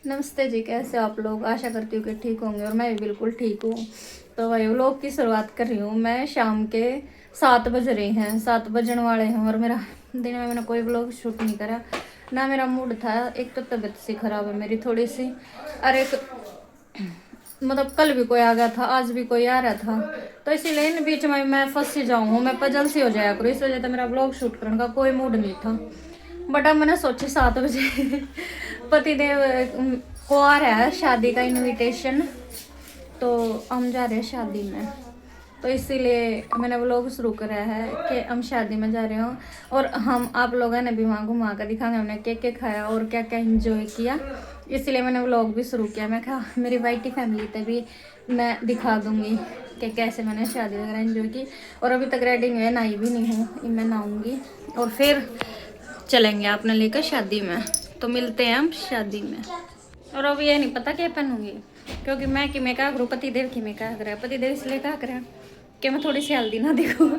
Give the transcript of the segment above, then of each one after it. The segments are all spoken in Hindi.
नमस्ते जी, कैसे हो आप लोग। आशा करती हूँ कि ठीक होंगे और मैं भी बिल्कुल ठीक हूँ। तो भाई व्लॉग की शुरुआत कर रही हूँ मैं। शाम के 7 बज रहे हैं, 7 बजने वाले हैं और मेरा दिन में मैंने कोई व्लॉग शूट नहीं करा ना। मेरा मूड था, एक तो तबीयत सी खराब है मेरी थोड़ी सी, और एक मतलब कल भी कोई आ गया था, आज भी कोई आ रहा था, तो इसीलिए इन बीच में मैं फंस सी जाऊँ, मैं पजल सी हो जाया करूँ। इस वजह से मेरा व्लॉग शूट करने का कोई मूड नहीं था। बट अब मैंने सोची 7 बजे पतिदेव को आ रहा है शादी का इनविटेशन, तो हम जा रहे हैं शादी में, तो इसीलिए मैंने व्लॉग शुरू करा है कि हम शादी में जा रहे हो और हम आप लोगों ने भी वहाँ घुमा कर दिखाएंगे हमने क्या खाया और क्या क्या एंजॉय किया। इसलिए मैंने व्लॉग भी शुरू किया। मैं कहा मेरी वाइटी फैमिली पे भी मैं दिखा दूँगी कि कैसे मैंने शादी वगैरह एंजॉय की। और अभी तक रेडी नहीं है, नहाई भी नहीं हूँ, मैं नहाऊँगी और फिर चलेंगे आपने लेकर शादी में। तो मिलते हैं हम शादी में। और अब ये नहीं पता क्या पहनूंगी, क्योंकि मैं कि मैं क्या करूँ, पतिदेव की मैं क्या करा, पतिदेव इसलिए क्या करा कि मैं थोड़ी सी हेल्दी ना दिखूँ।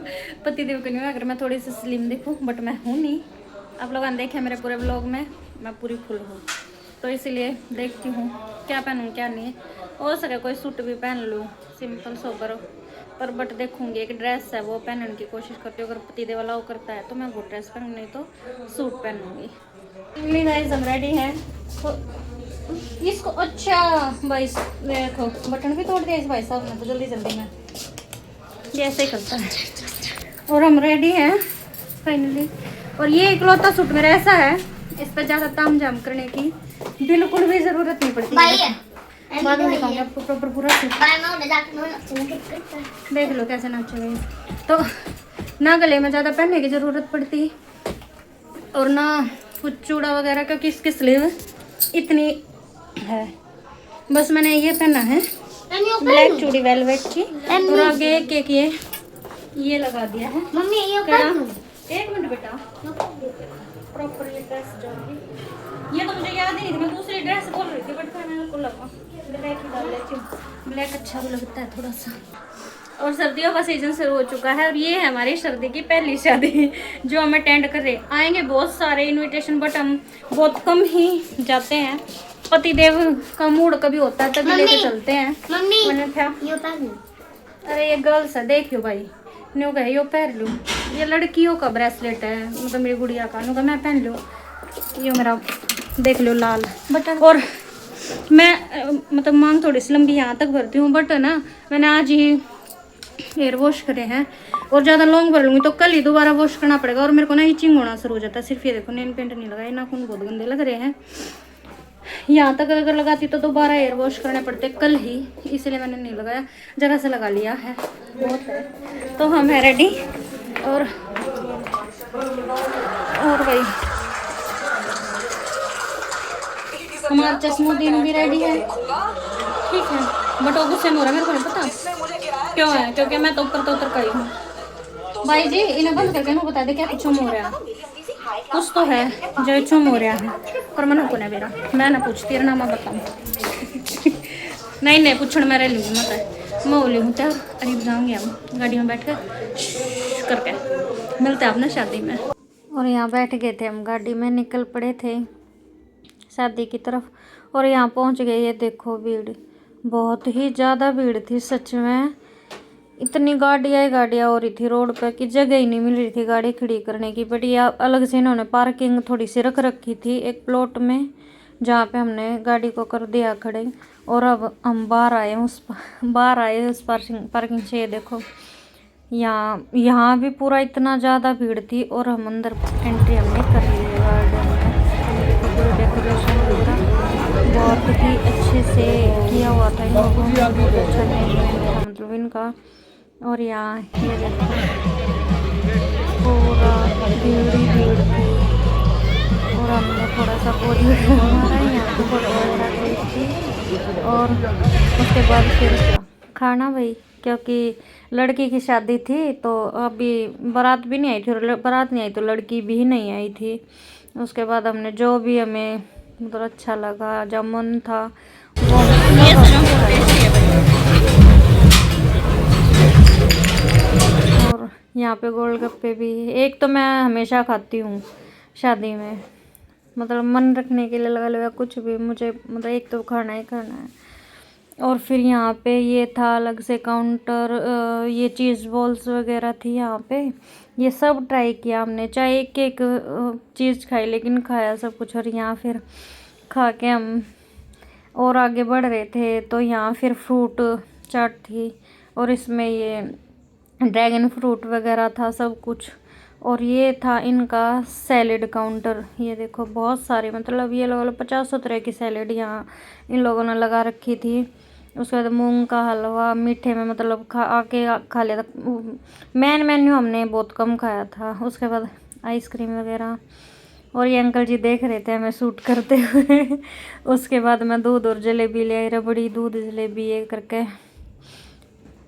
पतिदेव को नहीं क्या करा मैं थोड़ी सी स्लिम दिखूँ, बट मैं हूँ नहीं। आप लोगों ने देखे मेरे पूरे व्लॉग में मैं पूरी फुल हूँ, तो इसलिए देखती हूँ क्या पहनूँ क्या नहीं। हो सके कोई सूट भी पहन लूँ, सिंपल सोबर, पर बट देखूंगी एक ड्रेस है वो पहनने की कोशिश करती हूँ। अगर पतिदेव वाला वो करता है तो मैं वो ड्रेस पहनूँ, नहीं तो सूट पहनूंगी। गाइस हम रेडी हैं। तो इसको अच्छा भाई देखो बटन भी तोड़ दिया इस भाई साहब ने, तो जल्दी जल्दी में ये ऐसे ही करता है। और हम रेडी हैं फाइनली। और ये इकलौता सूट मेरा ऐसा है, इस पर ज़्यादा ताम झाम करने की बिल्कुल भी ज़रूरत नहीं पड़ती है। बाद में दिखाऊंगी आपको प्रॉपर पूरा सूट। देख लो कैसे नाचे गए। तो ना गले में ज़्यादा पहनने की ज़रूरत पड़ती और ना कुछ चूड़ा वगैरह, क्योंकि इसकी स्लीव इतनी है। बस मैंने ये पहना है ब्लैक चूड़ी वेलवेट की, और आगे एक ये लगा दिया है। मम्मी ये एक मिनट बेटा, प्रॉपर ये ड्रेस जाऊंगी। ये तो मुझे याद ही नहीं थी, मैं दूसरी ड्रेस बोल रही थी, बट मैंने को लगा ब्लैक ही डाल लेती हूँ, ब्लैक अच्छा भी लगता है थोड़ा सा। और सर्दियों का सीजन शुरू हो चुका है और ये है हमारी सर्दी की पहली शादी जो हम अटेंड कर रहे हैं। आएंगे बहुत सारे इनविटेशन, बट हम बहुत कम ही जाते हैं। पतिदेव का मूड कभी होता है तभी लेके चलते हैं। मैंने क्या अरे ये गर्ल्स है, देखियो भाई न्यू गए यो पहन लूँ। ये लड़कियों का ब्रेसलेट है, मतलब मेरी गुड़िया का, न्यू मैं पहन लूँ। ये मेरा देख लो लाल बटन। और मैं मतलब मांग थोड़ी सी लंबी यहाँ तक भरती हूँ, बट ना मैंने आज ही हेयर वॉश करे हैं और ज़्यादा लॉन्ग भर लूँगी तो कल ही दोबारा वॉश करना पड़ेगा। और मेरे को ना इचिंग होना शुरू हो जाता है। सिर्फ ये देखो नेल पेंट नहीं लगाया, नाखून बहुत गंदे लग रहे हैं। यहाँ तक अगर लगाती तो दोबारा हेयर वॉश करने पड़ते कल ही, इसलिए मैंने नहीं लगाया, जगह से लगा लिया है बहुत है। तो हम है रेडी और भाई हमारा चश्मुद्दीन भी रेडी है, ठीक है। बट वो गुस्से में हो रहा है, मेरे को नहीं पता क्यों है, क्योंकि मैं तो ऊपर गई हूँ। भाई जी इन्हें बंद करके इन्हें बता दे क्या कुछ हो रहा है, कुछ तो है जो चुम हो रहा है। पर मन को नहीं मेरा, मैं ना पूछती तेरा नाम बताऊँ नहीं पूछण मेरे लूँगी मत मैं बोली हूँ क्या। अरे जाऊँगी हम गाड़ी में बैठ कर करके मिलते हैं अपने शादी में। और यहाँ बैठ गए थे हम, गाड़ी में निकल पड़े थे शादी की तरफ। और यहाँ पहुँच गए। ये देखो भीड़, बहुत ही ज़्यादा भीड़ थी सच में। इतनी गाड़ियाँ हो रही थी रोड पर कि जगह ही नहीं मिल रही थी गाड़ी खड़ी करने की। बट ये अलग से इन्होंने पार्किंग थोड़ी सी रख रखी थी एक प्लॉट में, जहाँ पे हमने गाड़ी को कर दिया खड़े। और अब हम बाहर आए उस पार्किंग से। ये देखो यहाँ भी पूरा इतना ज़्यादा भीड़ थी और हम अंदर एंट्री हमने कर ली है गार्डन में। पूरा डेकोरेशन था, बहुत ही अच्छे से किया हुआ था इन लोगों ने, बहुत अच्छा मैनेजमेंट था मतलब इनका। और यहाँ ये देखो पूरा भीड़ थी और हमने थोड़ा सा पोज मारा यहाँ पे फोटो वगैरह ली थी। और उसके बाद फिर खाना भाई, क्योंकि लड़की की शादी थी तो अभी बारात भी नहीं आई थी, और बारात नहीं आई तो लड़की भी नहीं आई थी। उसके बाद हमने जो भी हमें मतलब अच्छा लगा, जामुन था वो और यहाँ पे गोलगप्पे भी, एक तो मैं हमेशा खाती हूँ शादी में, मतलब मन रखने के लिए लगा लो या कुछ भी, मुझे मतलब एक तो खाना ही खाना है। और फिर यहाँ पे ये था अलग से काउंटर, ये चीज़ बॉल्स वगैरह थी यहाँ पे, ये सब ट्राई किया हमने, चाहे एक एक चीज़ खाई लेकिन खाया सब कुछ। और यहाँ फिर खा के हम और आगे बढ़ रहे थे तो यहाँ फिर फ्रूट चाट थी और इसमें ये ड्रैगन फ्रूट वगैरह था सब कुछ। और ये था इनका सैलेड काउंटर, ये देखो बहुत सारे, मतलब ये लोग 50 तरह की सैलेड यहाँ इन लोगों ने लगा रखी थी। उसके बाद मूंग का हलवा, मीठे में मतलब खा लिया था। मेन मेन्यू हमने बहुत कम खाया था। उसके बाद आइसक्रीम वगैरह, और ये अंकल जी देख रहे थे हमें शूट करते हुए। उसके बाद मैं दूध और जलेबी ले आई, रबड़ी दूध जलेबी ये करके।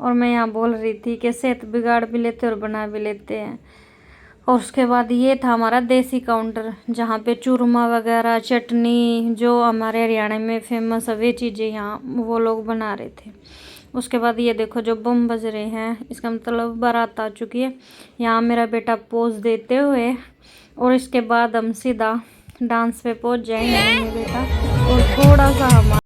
और मैं यहाँ बोल रही थी कि सेहत बिगाड़ भी लेते और बना भी लेते हैं। और उसके बाद ये था हमारा देसी काउंटर, जहाँ पे चूरमा वगैरह, चटनी, जो हमारे हरियाणा में फेमस है वे चीज़ें यहाँ वो लोग बना रहे थे। उसके बाद ये देखो जो बम बज रहे हैं, इसका मतलब बारात आ चुकी है। यहाँ मेरा बेटा पोज देते हुए, और इसके बाद हम सीधा डांस पे पहुँच जाएंगे मेरे बेटा। और थोड़ा सा हमारा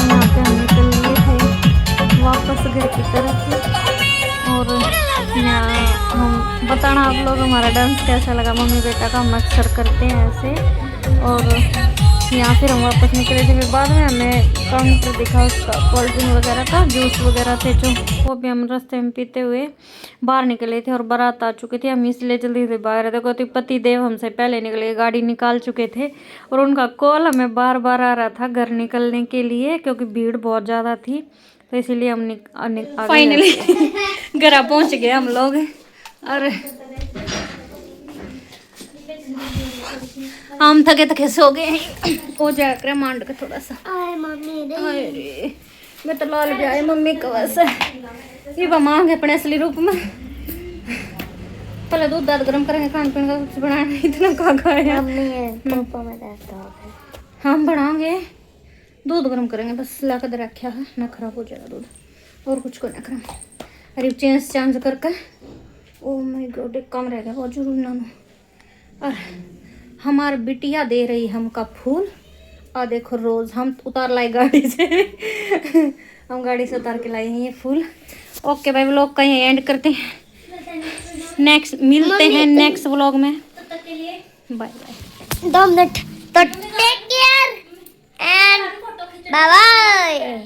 यहाँ पे हम निकल लिए थे वापस घर की तरफ। और यहाँ हम बताना आप लोग हमारा डांस कैसा लगा, मम्मी बेटा का हम अक्सर करते हैं ऐसे। और यहाँ फिर हम वापस निकले थे। फिर बाद में हमें काउंटर दिखा उसका, कोल्ड ड्रिंक वगैरह का, जूस वगैरह थे जो, वो भी हम रास्ते में पीते हुए बाहर निकले थे। और बारात आ चुकी थी, हम इसलिए जल्दी से बाहर आए थे क्योंकि पति देव हमसे पहले निकले, गाड़ी निकाल चुके थे। और उनका कॉल हमें बार बार आ रहा था घर निकलने के लिए, क्योंकि भीड़ बहुत ज़्यादा थी, तो इसीलिए हम फाइनली घर पहुँच गए हम लोग। और हम थके थके सो गए हैं। हो जाकर मांड का थोड़ा सा, अरे मैं तो लाल भी आए मम्मी का वैसे ये मांग है अपने असली रूप में। पहले दूध दाद गर्म करेंगे, खान पीने का कुछ बनाना, इतना खा खाया हम बनाएंगे, दूध गर्म करेंगे बस, ला कर रखा है ना खराब हो जाएगा दूध, और कुछ को ना करेंगे। अरे चेंज करके, ओ माय गॉड एक काम रह गया बहुत जरूरी ना। और हमारी बिटिया दे रही हमका फूल, और देखो रोज हम उतार लाए गाड़ी से। हम गाड़ी से उतार के लाए हैं ये फूल। ओके भाई व्लॉग का यहीं एंड करते हैं, नेक्स्ट मिलते हैं नेक्स्ट व्लॉग में, बाय बाय। 2 मिनट तो take care and bye bye.